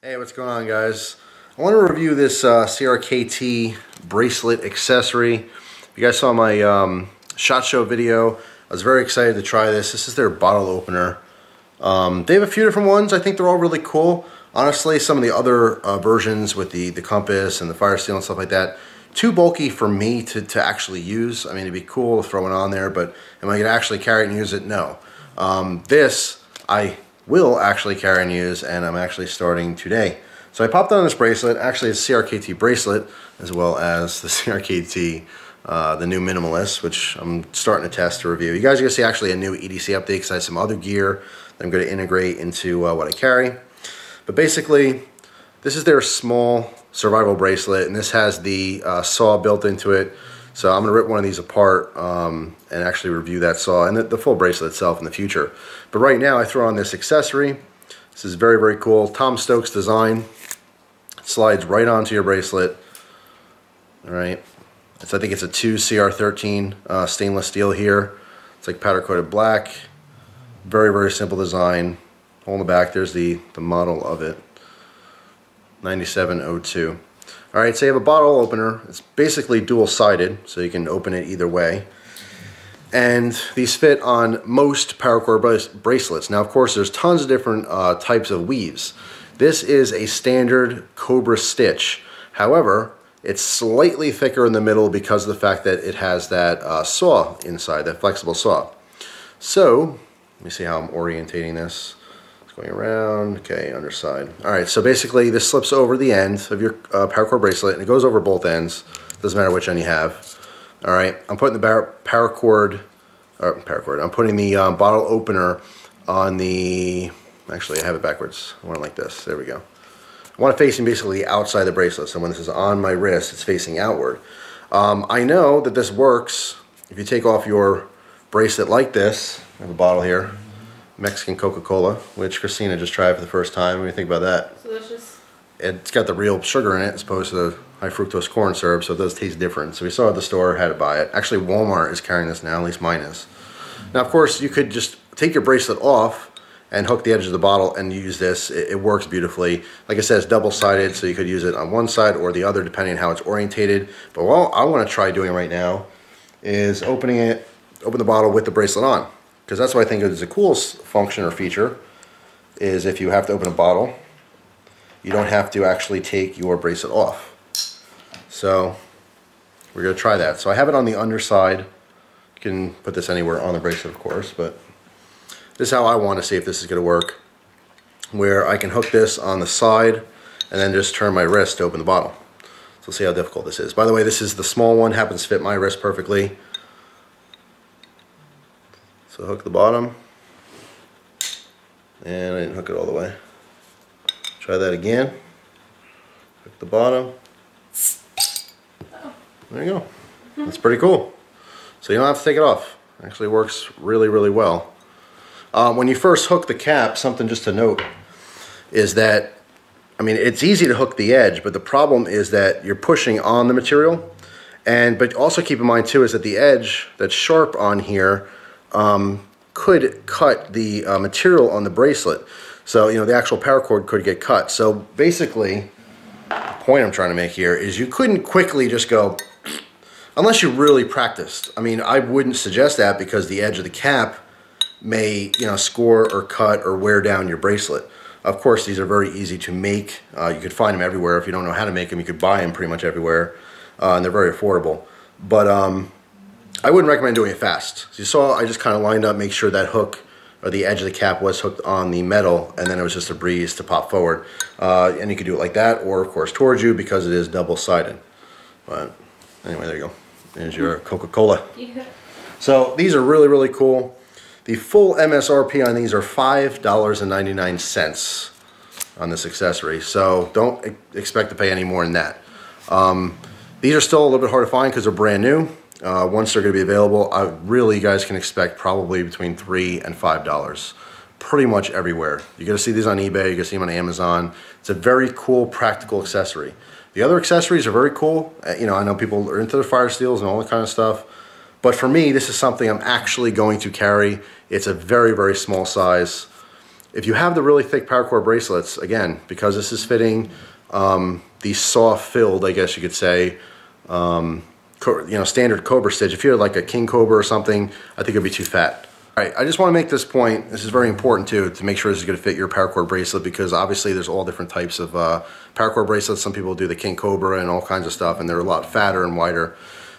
Hey, what's going on, guys? I want to review this CRKT bracelet accessory. If you guys saw my SHOT Show video, I was very excited to try this. This is their bottle opener. They have a few different ones. I think they're all really cool. Honestly, some of the other versions with the compass and the fire steel and stuff like that, too bulky for me to actually use. I mean, it'd be cool to throw it on there, but am I going to actually carry it and use it? No. This, I will actually carry and use, and I'm actually starting today. So I popped on this bracelet. Actually, it's CRKT bracelet, as well as the CRKT, the new Minimalist, which I'm starting to test to review. You guys are going to see actually a new EDC update because I have some other gear that I'm going to integrate into what I carry. But basically, this is their small survival bracelet, and this has the saw built into it. So I'm going to rip one of these apart and actually review that saw and the full bracelet itself in the future. But right now I throw on this accessory. This is very, very cool. Tom Stokes design. It slides right onto your bracelet. All right. I think it's a 2 CR13 stainless steel here. It's like powder coated black. Very, very simple design. Hole in the back, there's the model of it. 9702. Alright, so you have a bottle opener. It's basically dual-sided, so you can open it either way. And these fit on most Paracord bracelets. Now, of course, there's tons of different types of weaves. This is a standard Cobra stitch. However, it's slightly thicker in the middle because of the fact that it has that saw inside, that flexible saw. So, let me see how I'm orientating this. Going around, okay, underside. All right, so basically this slips over the end of your Paracord bracelet, and it goes over both ends. Doesn't matter which end you have. All right, I'm putting the Paracord. I'm putting the bottle opener on the. Actually, I have it backwards. I want it like this. There we go. I want it facing basically outside the bracelet. So when this is on my wrist, it's facing outward. I know that this works if you take off your bracelet like this. I have a bottle here. Mexican Coca-Cola, which Christina just tried for the first time. What do you think about that? Delicious. It's got the real sugar in it as opposed to the high fructose corn syrup, so it does taste different. So we saw it at the store, had to buy it. Actually, Walmart is carrying this now, at least mine is. Now, of course, you could just take your bracelet off and hook the edge of the bottle and use this. It works beautifully. Like I said, it's double-sided, so you could use it on one side or the other, depending on how it's orientated. But what I want to try doing right now is open the bottle with the bracelet on. Because that's what I think is the coolest function or feature, is if you have to open a bottle, you don't have to actually take your bracelet off. So we're going to try that. So I have it on the underside. You can put this anywhere on the bracelet, of course, but this is how I want to see if this is going to work, where I can hook this on the side and then just turn my wrist to open the bottle. So we'll see how difficult this is. By the way, this is the small one, happens to fit my wrist perfectly. So hook the bottom, and I didn't hook it all the way. Try that again. Hook the bottom. There you go. That's pretty cool. So you don't have to take it off. It actually works really, really well. When you first hook the cap, something just to note is that, I mean, it's easy to hook the edge, but the problem is that you're pushing on the material. But also keep in mind too is that the edge that's sharp on here could cut the material on the bracelet. So, you know, the actual paracord could get cut. So basically, the point I'm trying to make here is you couldn't quickly just go, unless you really practiced. I mean, I wouldn't suggest that because the edge of the cap may, you know, score or cut or wear down your bracelet. Of course, these are very easy to make. You could find them everywhere. If you don't know how to make them, you could buy them pretty much everywhere. And they're very affordable. But I wouldn't recommend doing it fast. So you saw I just kind of lined up, make sure that hook or the edge of the cap was hooked on the metal, and then it was just a breeze to pop forward. And you could do it like that, or of course towards you because it is double-sided. But anyway, there you go. There's your Coca-Cola. Yeah. So these are really, really cool. The full MSRP on these are $5.99 on this accessory. So don't expect to pay any more than that. These are still a little bit hard to find because they're brand new. Once they're going to be available, really you guys can expect probably between $3 and $5. Pretty much everywhere. You're going to see these on eBay, you're going to see them on Amazon. It's a very cool, practical accessory. The other accessories are very cool. You know, I know people are into the fire steels and all that kind of stuff. But for me, this is something I'm actually going to carry. It's a very, very small size. If you have the really thick paracord bracelets, again, because this is fitting the saw-filled, I guess you could say, standard cobra stitch. If you had like a king cobra or something, I think it'd be too fat. All right, I just want to make this point. This is very important too, to make sure this is going to fit your paracord bracelet, because obviously there's all different types of paracord bracelets. Some people do the king cobra and all kinds of stuff, and they're a lot fatter and wider.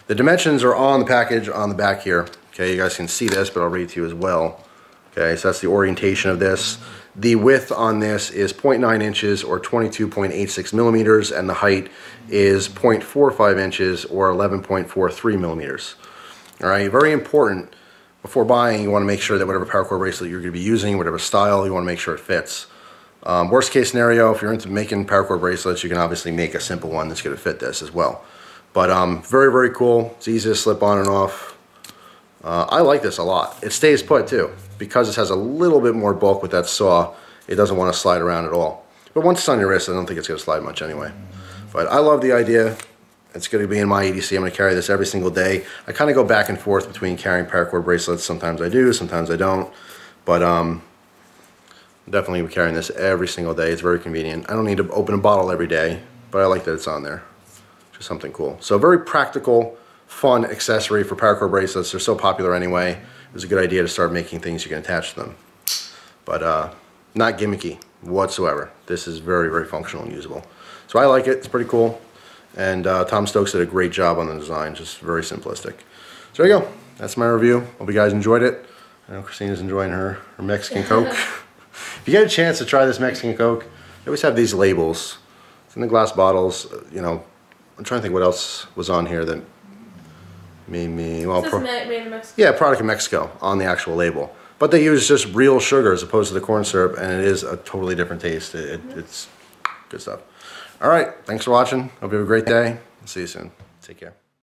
The dimensions are on the package on the back here. Okay, you guys can see this, but I'll read it to you as well. Okay, so that's the orientation of this. The width on this is 0.9 inches or 22.86 millimeters, and the height is 0.45 inches or 11.43 millimeters. All right, very important. Before buying, you want to make sure that whatever paracord bracelet you're going to be using, whatever style, you want to make sure it fits. Worst case scenario, if you're into making paracord bracelets, you can obviously make a simple one that's going to fit this as well. But very, very cool. It's easy to slip on and off. I like this a lot. It stays put too. Because it has a little bit more bulk with that saw, it doesn't want to slide around at all. But once it's on your wrist, I don't think it's going to slide much anyway. But I love the idea. It's going to be in my EDC. I'm going to carry this every single day. I kind of go back and forth between carrying paracord bracelets. Sometimes I do, sometimes I don't. But definitely be carrying this every single day. It's very convenient. I don't need to open a bottle every day, but I like that it's on there. Just something cool. So very practical, fun accessory for paracord bracelets. They're so popular anyway. It was a good idea to start making things you can attach to them. But not gimmicky whatsoever. This is very, very functional and usable. So I like it. It's pretty cool. And Tom Stokes did a great job on the design. Just very simplistic. So there you go. That's my review. Hope you guys enjoyed it. I know Christina's enjoying her Mexican Coke. If you get a chance to try this Mexican Coke, they always have these labels. It's in the glass bottles. You know, I'm trying to think what else was on here that made me, well, made in Mexico. Yeah, product in Mexico on the actual label. But they use just real sugar as opposed to the corn syrup, and it is a totally different taste. It's good stuff. All right, thanks for watching. Hope you have a great day. See you soon. Take care.